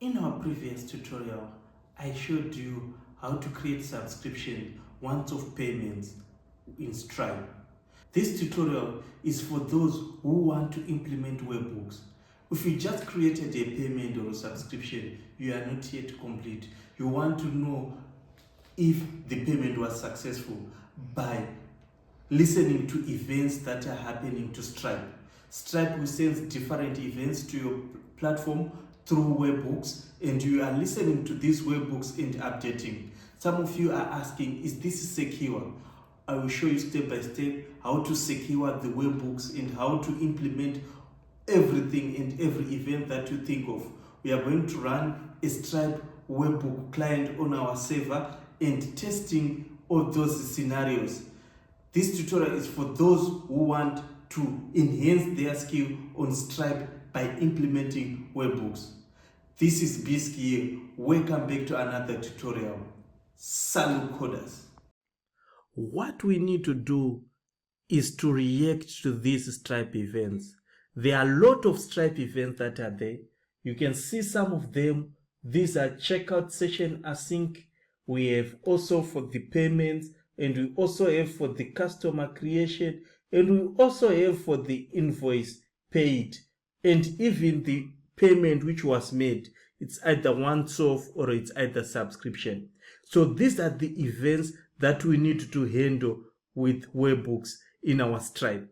In our previous tutorial, I showed you how to create subscription once-off payments in Stripe. This tutorial is for those who want to implement webhooks. If you just created a payment or a subscription, you are not yet complete. You want to know if the payment was successful by listening to events that are happening to Stripe. Stripe will send different events to your platform through webhooks, and you are listening to these webhooks and updating. Some of you are asking, is this secure? I will show you step by step how to secure the webhooks and how to implement everything and every event that you think of. We are going to run a Stripe webhook client on our server and testing all those scenarios. This tutorial is for those who want to enhance their skill on Stripe by implementing webhooks. This is Bisk here. Welcome back to another tutorial. Salut coders. What we need to do is to react to these Stripe events. There are a lot of Stripe events that are there. You can see some of them. These are checkout session async. We have also for the payments, and we also have for the customer creation, and we also have for the invoice paid, and even the payment which was made. It's either once-off or it's either subscription. So these are the events that we need to handle with webhooks in our Stripe.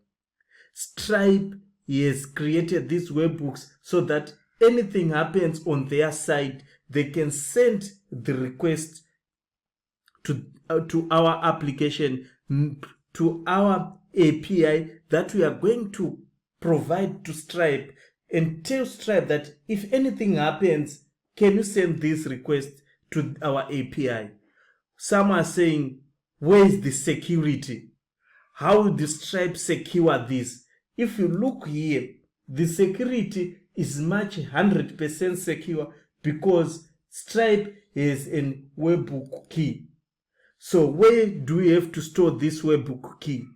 Stripe has created these webhooks so that anything happens on their side, they can send the request to our application, to our API that we are going to provide to Stripe, and tell Stripe that if anything happens, can you send this request to our API? Some are saying, where is the security? How will the Stripe secure this? If you look here, the security is much 100% secure because Stripe has a webhook key. So where do we have to store this webhook key?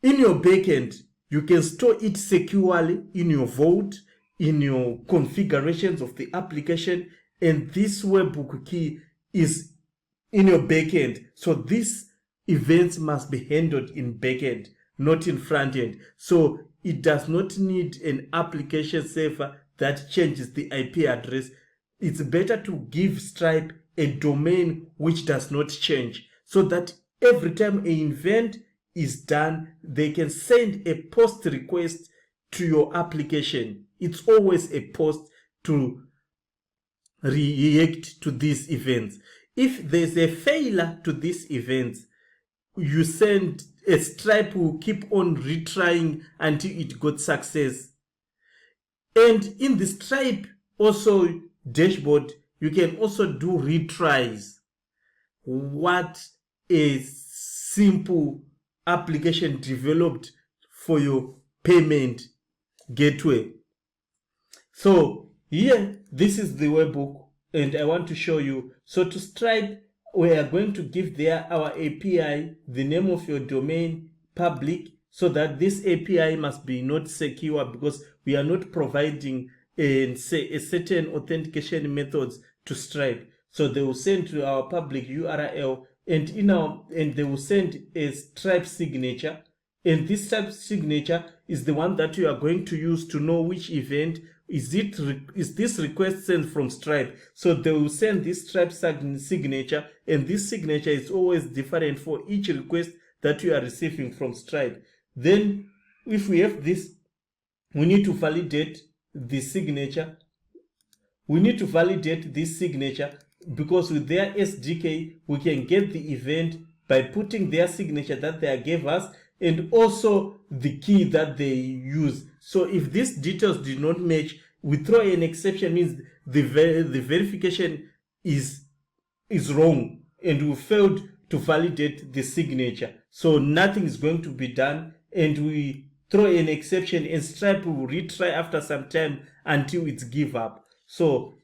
In your backend, you can store it securely in your vault, in your configurations of the application, and this webhook key is in your backend. So these events must be handled in backend, not in front end. So it does not need an application server that changes the IP address. It's better to give Stripe a domain which does not change, so that every time an event is done, they can send a post request to your application. It's always a post to react to these events. If there's a failure to these events, you send a Stripe will keep on retrying until it got success. And in the Stripe also dashboard, you can also do retries. What a simple application developed for your payment gateway. So here, this is the webhook, and I want to show you. So to Stripe, we are going to give there our API, the name of your domain, public, so that this API must be not secure because we are not providing a certain authentication methods to Stripe. So they will send to our public URL, and they will send a Stripe signature, and this Stripe signature is the one that you are going to use to know which event is this request sent from Stripe. So they will send this Stripe signature, and this signature is always different for each request that you are receiving from Stripe. Then if we have this, we need to validate the signature. We need to validate this signature because with their SDK, we can get the event by putting their signature that they gave us and also the key that they use. So if these details do not match, we throw an exception, means the verification is wrong and we failed to validate the signature. So nothing is going to be done, and we throw an exception, and Stripe will retry after some time until it's give up. So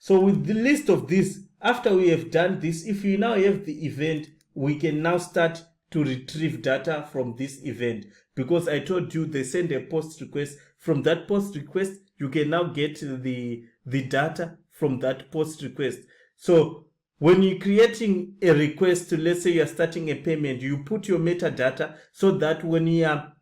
with the list of this, after we have done this, if we now have the event, we can now start to retrieve data from this event, because I told you they send a post request. From that post request, you can now get the the data from that post request. So when you're creating a request to, let's say you're starting a payment, you put your metadata so that when you are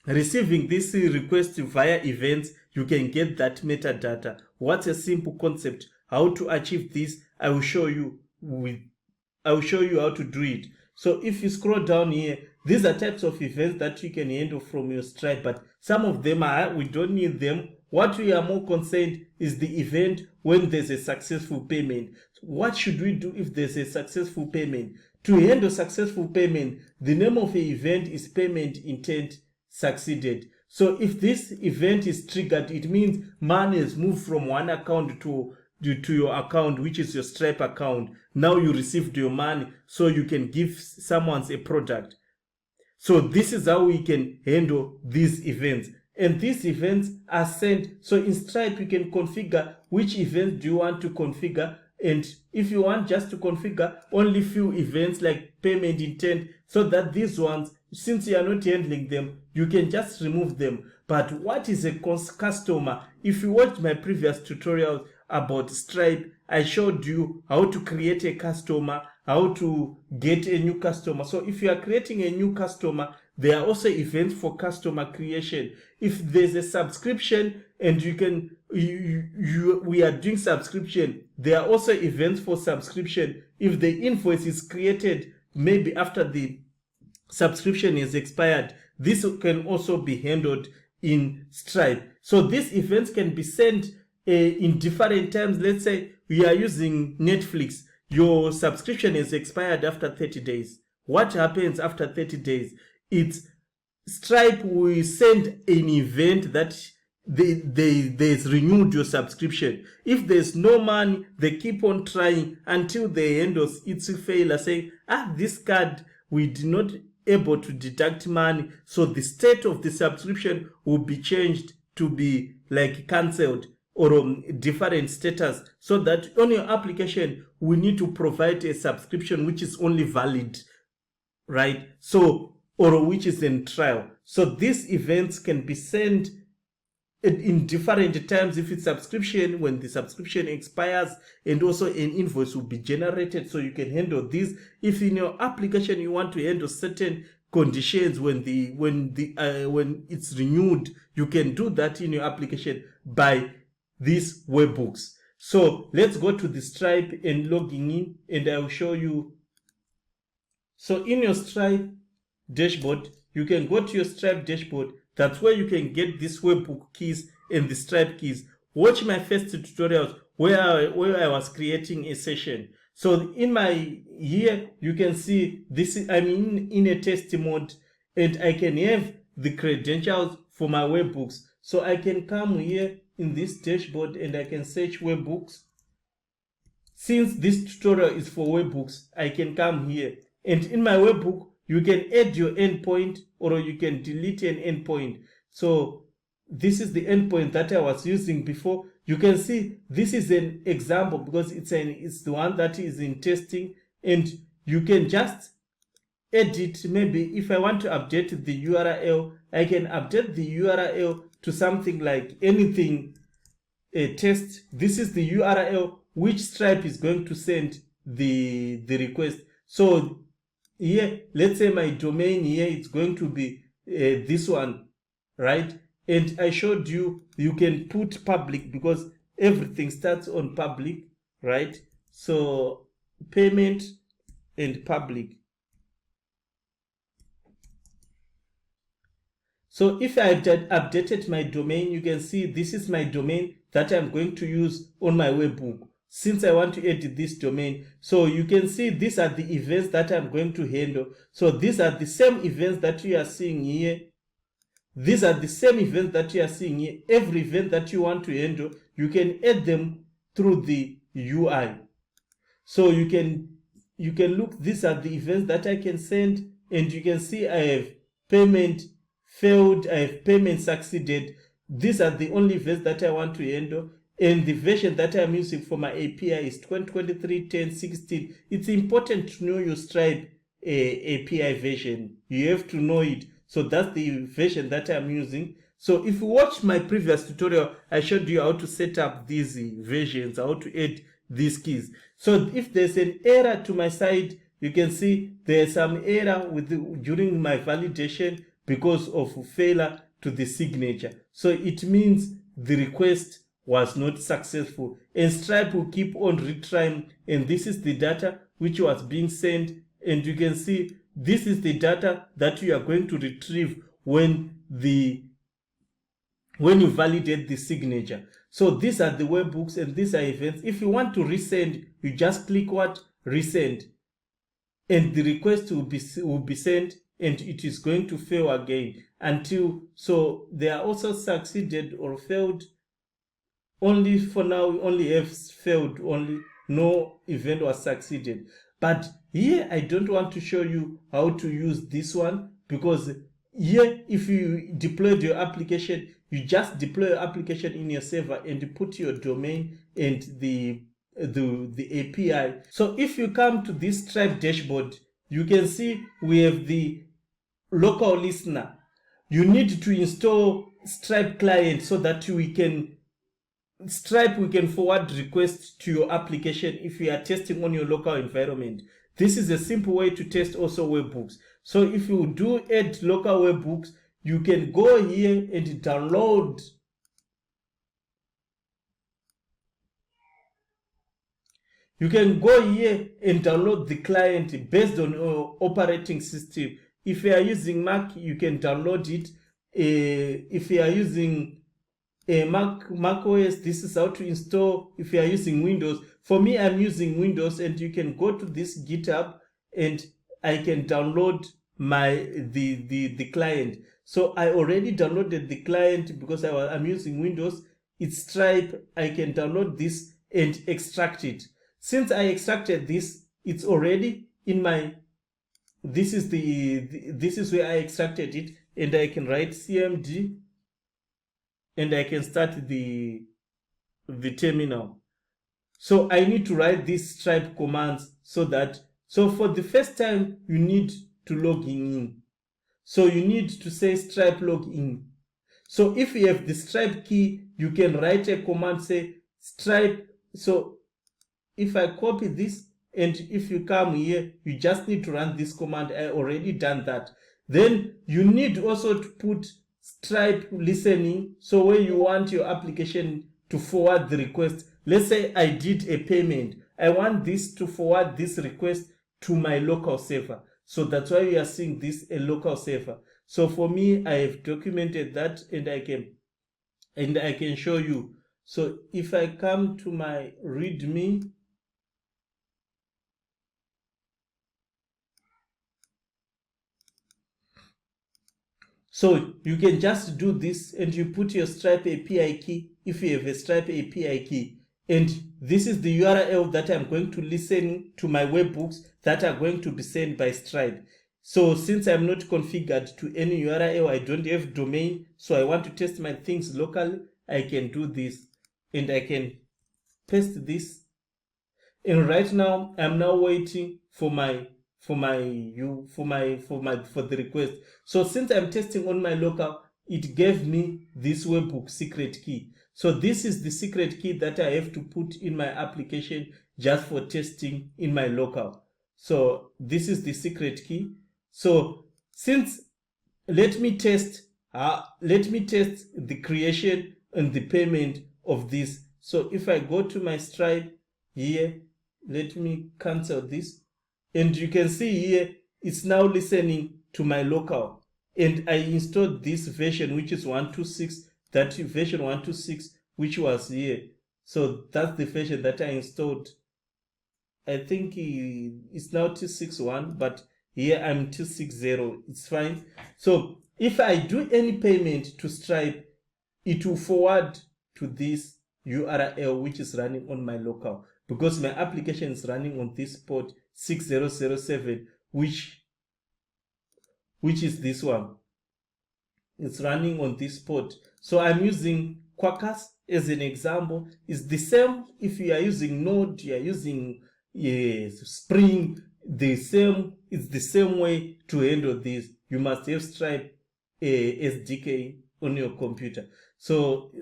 receiving this request via events, you can get that metadata. What's a simple concept? How to achieve this? I will show you how to do it. So if you scroll down here, these are types of events that you can handle from your Stripe, but some of them we don't need them. What we are more concerned is the event when there's a successful payment. What should we do if there's a successful payment? To handle successful payment, the name of the event is payment intent succeeded. So if this event is triggered, it means money has moved from one account to your account, which is your Stripe account. Now you received your money, so you can give someone a product. So this is how we can handle these events. And these events are sent. So in Stripe, you can configure which events do you want to configure. And if you want just to configure only few events like payment intent, so that these ones, since you are not handling them, you can just remove them. But what is a customer? If you watched my previous tutorial about Stripe, I showed you how to create a customer, how to get a new customer. So if you are creating a new customer, there are also events for customer creation. If there's a subscription and we are doing subscription, there are also events for subscription. If the invoice is created maybe after the subscription is expired, this can also be handled in Stripe. So these events can be sent in different times. Let's say we are using Netflix. Your subscription is expired after 30 days. What happens after 30 days? It's Stripe will send an event that they've renewed your subscription. If there's no money, they keep on trying until the end of its failure, saying, this card, we did not able to deduct money, so the state of the subscription will be changed to be like cancelled or different status, so that on your application we need to provide a subscription which is only valid, right? So, or which is in trial. So these events can be sent in different times. If it's subscription, when the subscription expires, and also an invoice will be generated, so you can handle this. If in your application you want to handle certain conditions when it's renewed, you can do that in your application by these webhooks. So let's go to the Stripe and logging in, and I will show you. So in your Stripe dashboard, you can go to your Stripe dashboard. That's where you can get this webhook keys and the Stripe keys. Watch my first tutorials where I was creating a session. So in my here, you can see this. I'm in a test mode, and I can have the credentials for my webhooks. So I can come here in this dashboard and I can search webhooks. Since this tutorial is for webhooks, I can come here, and in my webhook, you can add your endpoint or you can delete an endpoint. So this is the endpoint that I was using before. You can see this is an example because it's the one that is in testing, and you can just edit. Maybe if I want to update the URL, I can update the URL to something like anything test. This is the URL which Stripe is going to send the request. So here, let's say my domain here, it's going to be this one, right? And I showed you can put public because everything starts on public, right? So payment and public. So if I updated my domain, you can see this is my domain that I'm going to use on my webhook. Since I want to edit this domain, so you can see these are the events that I'm going to handle. So these are the same events that you are seeing here. These are the same events that you are seeing here. Every event that you want to handle, you can add them through the UI. So you can look, these are the events that I can send, and you can see I have payment failed, I have payment succeeded. These are the only events that I want to handle. And the version that I'm using for my API is 2023.10.16. It's important to know your Stripe API version. You have to know it. So that's the version that I'm using. So if you watch my previous tutorial, I showed you how to set up these versions, how to add these keys. So if there's an error to my side, you can see there's some error during my validation because of failure to the signature. So it means the request was not successful, and Stripe will keep on retrying, and this is the data which was being sent, and you can see this is the data that you are going to retrieve when you validate the signature. So these are the webhooks and these are events. If you want to resend, you just click what? Resend, and the request will be sent, and it is going to fail again until, so they are also succeeded or failed. Only for now, we only have failed, only no event was succeeded. But here I don't want to show you how to use this one, because here if you deployed your application, you just deploy your application in your server and you put your domain and the API. So if you come to this Stripe dashboard, you can see we have the local listener. You need to install Stripe client so that we can forward requests to your application if you are testing on your local environment. This is a simple way to test also webhooks. So if you do add local webhooks, you can go here and download. You can go here and download the client based on your operating system. If you are using Mac, you can download it. If you are using Mac OS, this is how to install. If you are using Windows, for me, I'm using Windows, and you can go to this GitHub and I can download the client. So I already downloaded the client because I'm using Windows. It's Stripe. I can download this and extract it. Since I extracted this, it's already in my. This is where I extracted it, and I can write CMD. And I can start the terminal. So I need to write these Stripe commands so for the first time you need to log in. So you need to say Stripe login. So if you have the Stripe key, you can write a command, say Stripe. So if I copy this, and if you come here, you just need to run this command. I already done that. Then you need also to put Stripe listening, so when you want your application to forward the request, let's say I did a payment, I want this to forward this request to my local server. So that's why we are seeing this a local server. So for me, I have documented that, and I can show you. So if I come to my README, so you can just do this, and you put your Stripe API key if you have a Stripe API key. And this is the URL that I'm going to listen to my webhooks that are going to be sent by Stripe. So since I'm not configured to any URL, I don't have domain, so I want to test my things locally, I can do this. And I can paste this. And right now, I'm now waiting for the request. So since I'm testing on my local, it gave me this webhook secret key. So this is the secret key that I have to put in my application just for testing in my local. So this is the secret key. So let me test the creation and the payment of this. So if I go to my Stripe here, let me cancel this. And you can see here, it's now listening to my local. And I installed this version, which is 126, that version 126, which was here. So that's the version that I installed. I think it's now 261, but here I'm 260. It's fine. So if I do any payment to Stripe, it will forward to this URL, which is running on my local, because my application is running on this port 6007, which is this one. It's running on this port. So I'm using Quarkus as an example. It's the same if you are using Node, you are using Spring, it's the same way to handle this. You must have Stripe SDK on your computer. So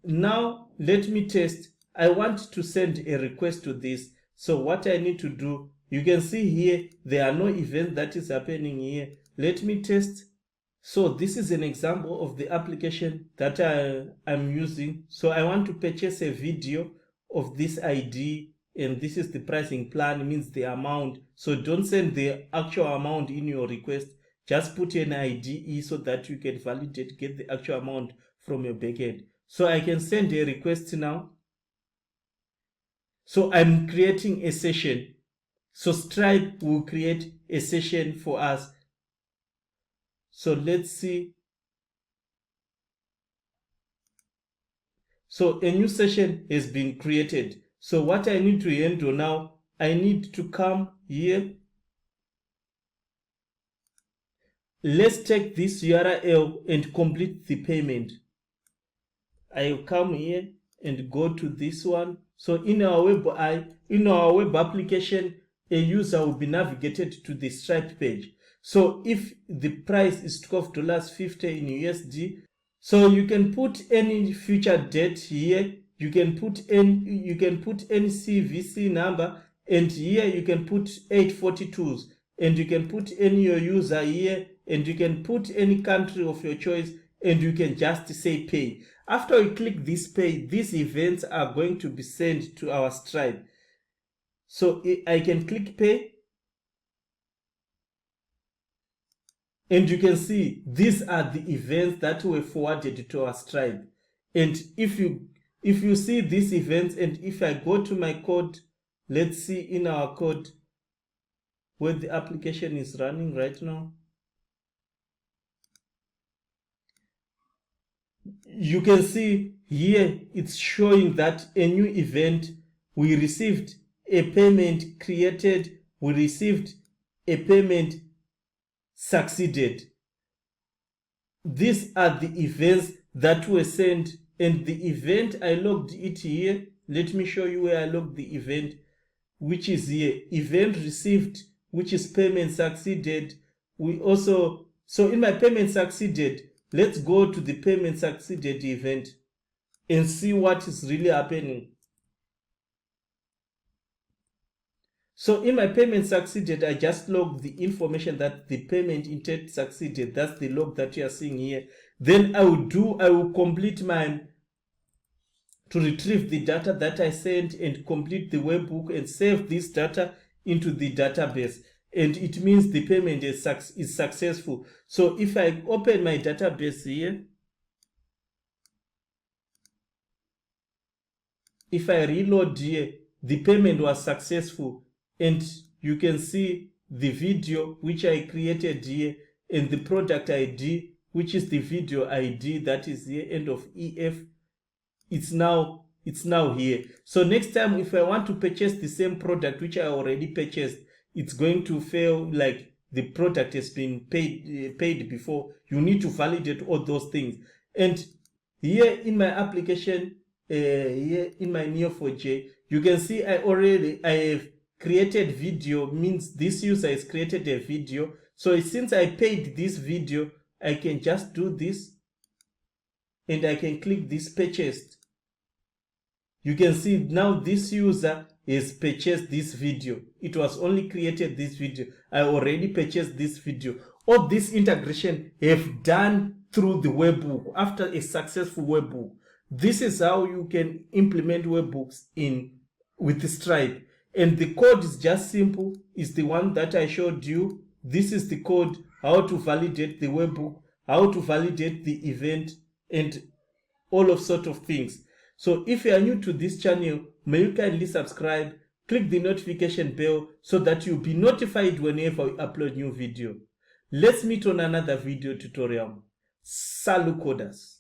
now let me test. I want to send a request to this. So what I need to do, you can see here, there are no events that is happening here. Let me test. So this is an example of the application that I'm using. So I want to purchase a video of this ID, and this is the pricing plan, means the amount. So don't send the actual amount in your request. Just put an IDE so that you can validate, get the actual amount from your backend. So I can send a request now. So I'm creating a session. So Stripe will create a session for us. So let's see. So a new session has been created. So what I need to handle now, I need to come here. Let's take this URL and complete the payment. I'll come here and go to this one. So in our web application, a user will be navigated to the Stripe page. So if the price is $12.50 in USD, so you can put any future date here. You can put any CVC number, and here you can put 842s, and you can put any your user here, and you can put any country of your choice, and you can just say pay. After you click this pay, these events are going to be sent to our Stripe. So I can click pay, and you can see these are the events that were forwarded to our Stripe. And if you see these events, and if I go to my code, let's see in our code where the application is running right now. You can see here it's showing that a new event, we received a payment created, we received a payment succeeded. These are the events that were sent, and the event, I logged it here. Let me show you where I logged the event, which is here, event received, which is payment succeeded. So in my payment succeeded, let's go to the payment succeeded event and see what is really happening. So in my payment succeeded, I just logged the information that the payment intent succeeded. That's the log that you are seeing here. Then I will complete to retrieve the data that I sent and complete the webhook and save this data into the database. And it means the payment is successful. So if I open my database here, if I reload here, the payment was successful. And you can see the video which I created here, and the product ID, which is the video ID that is here, end of EF. It's now here. So next time, if I want to purchase the same product which I already purchased, it's going to fail, like the product has been paid before. You need to validate all those things. And here in my application, here in my Neo4j, you can see I have created video, means this user has created a video. So since I paid this video, I can just do this, and I can click this purchased. You can see now this user has purchased this video. It was only created this video. I already purchased this video. All this integration have done through the webhook after a successful webhook. This is how you can implement webhooks with Stripe. And the code is just simple. It's the one that I showed you. This is the code, how to validate the webhook, how to validate the event, and all of sort of things. So if you are new to this channel, may you kindly subscribe, click the notification bell so that you'll be notified whenever we upload new video. Let's meet on another video tutorial. Salut coders.